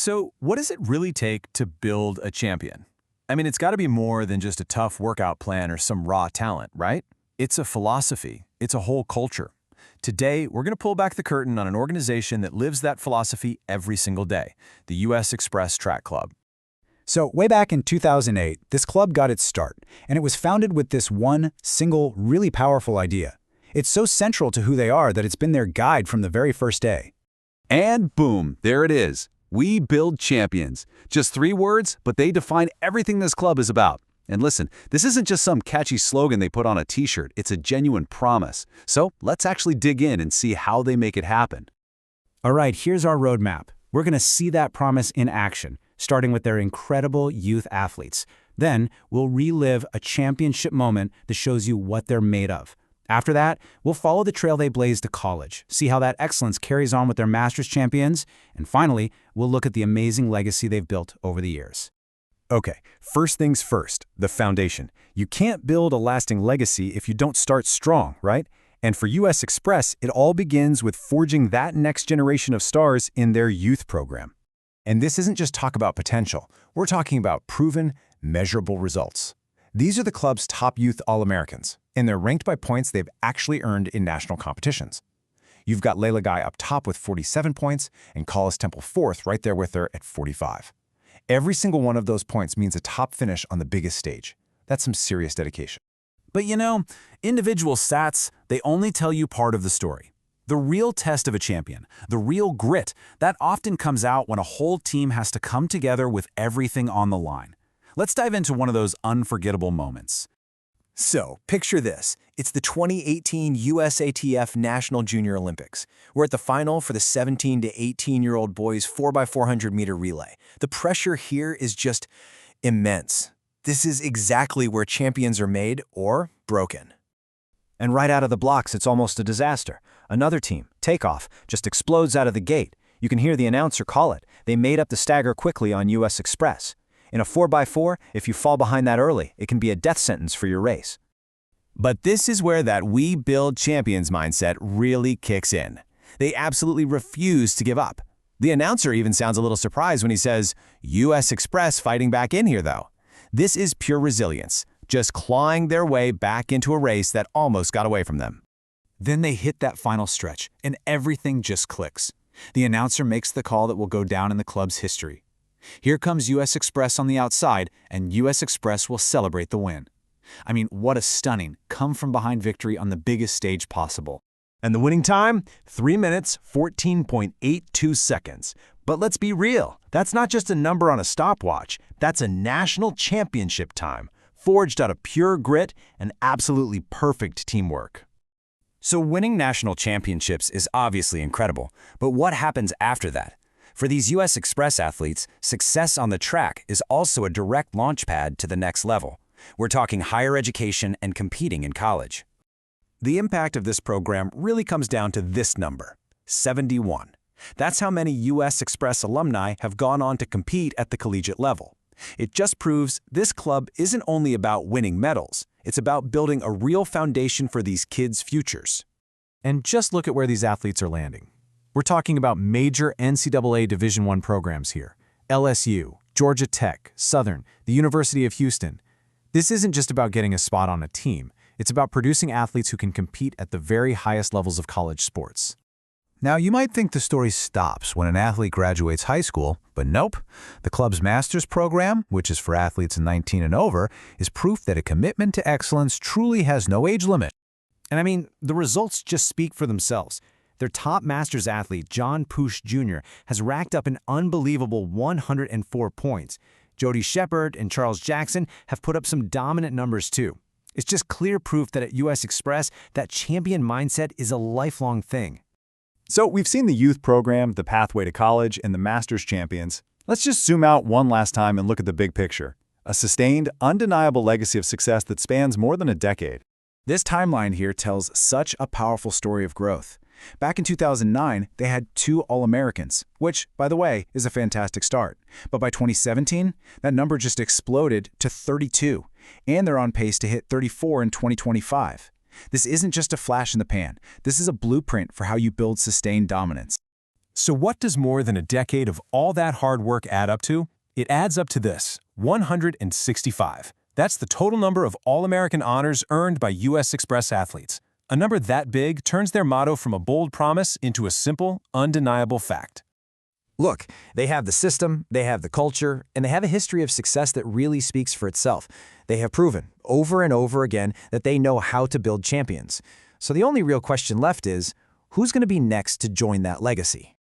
So, what does it really take to build a champion? I mean, it's got to be more than just a tough workout plan or some raw talent, right? It's a philosophy, it's a whole culture. Today, we're going to pull back the curtain on an organization that lives that philosophy every single day, the U.S. Express Track Club. So way back in 2008, this club got its start, and it was founded with this one, single, really powerful idea. It's so central to who they are that it's been their guide from the very first day. And boom, there it is. We build champions. Just 3 words, but they define everything this club is about. And listen, this isn't just some catchy slogan they put on a t-shirt, it's a genuine promise. So let's actually dig in and see how they make it happen. All right, here's our roadmap. We're going to see that promise in action, starting with their incredible youth athletes. Then we'll relive a championship moment that shows you what they're made of. After that, we'll follow the trail they blazed to college, see how that excellence carries on with their Masters champions, and finally, we'll look at the amazing legacy they've built over the years. Okay, first things first, the foundation. You can't build a lasting legacy if you don't start strong, right? And for U.S. Express, it all begins with forging that next generation of stars in their youth program. And this isn't just talk about potential. We're talking about proven, measurable results. These are the club's top youth All-Americans, and they're ranked by points they've actually earned in national competitions. You've got Layla Guy up top with 47 points, and Collis Temple fourth right there with her at 45. Every single one of those points means a top finish on the biggest stage. That's some serious dedication. But you know, individual stats, they only tell you part of the story. The real test of a champion, the real grit, that often comes out when a whole team has to come together with everything on the line. Let's dive into one of those unforgettable moments. So, picture this. It's the 2018 USATF National Junior Olympics. We're at the final for the 17 to 18-year-old boys 4x400 meter relay. The pressure here is just immense. This is exactly where champions are made or broken. And right out of the blocks, it's almost a disaster. Another team, Takeoff, just explodes out of the gate. You can hear the announcer call it. They made up the stagger quickly on US Express. In a 4x4, if you fall behind that early, it can be a death sentence for your race. But this is where that we build champions mindset really kicks in. They absolutely refuse to give up. The announcer even sounds a little surprised when he says, US Express fighting back in here though. This is pure resilience, just clawing their way back into a race that almost got away from them. Then they hit that final stretch, and everything just clicks. The announcer makes the call that will go down in the club's history. Here comes US Express on the outside, and US Express will celebrate the win. I mean, what a stunning, come-from-behind victory on the biggest stage possible. And the winning time? 3 minutes, 14.82 seconds. But let's be real, that's not just a number on a stopwatch. That's a national championship time, forged out of pure grit and absolutely perfect teamwork. So winning national championships is obviously incredible, but what happens after that? For these US Express athletes, success on the track is also a direct launchpad to the next level. We're talking higher education and competing in college. The impact of this program really comes down to this number, 71. That's how many US Express alumni have gone on to compete at the collegiate level. It just proves this club isn't only about winning medals, it's about building a real foundation for these kids' futures. And just look at where these athletes are landing. We're talking about major NCAA Division I programs here. LSU, Georgia Tech, Southern, the University of Houston. This isn't just about getting a spot on a team. It's about producing athletes who can compete at the very highest levels of college sports. Now, you might think the story stops when an athlete graduates high school, but nope. The club's master's program, which is for athletes 19 and over, is proof that a commitment to excellence truly has no age limit. And I mean, the results just speak for themselves. Their top Masters athlete, John Poosh Jr., has racked up an unbelievable 104 points. Jody Shepard and Charles Jackson have put up some dominant numbers too. It's just clear proof that at US Express, that champion mindset is a lifelong thing. So we've seen the youth program, the pathway to college, and the Masters champions. Let's just zoom out one last time and look at the big picture. A sustained, undeniable legacy of success that spans more than a decade. This timeline here tells such a powerful story of growth. Back in 2009, they had 2 All-Americans, which, by the way, is a fantastic start. But by 2017, that number just exploded to 32, and they're on pace to hit 34 in 2025. This isn't just a flash in the pan. This is a blueprint for how you build sustained dominance. So what does more than a decade of all that hard work add up to? It adds up to this, 165. That's the total number of All-American honors earned by U.S. Express athletes. A number that big turns their motto from a bold promise into a simple, undeniable fact. Look, they have the system, they have the culture, and they have a history of success that really speaks for itself. They have proven, over and over again, that they know how to build champions. So the only real question left is, who's going to be next to join that legacy?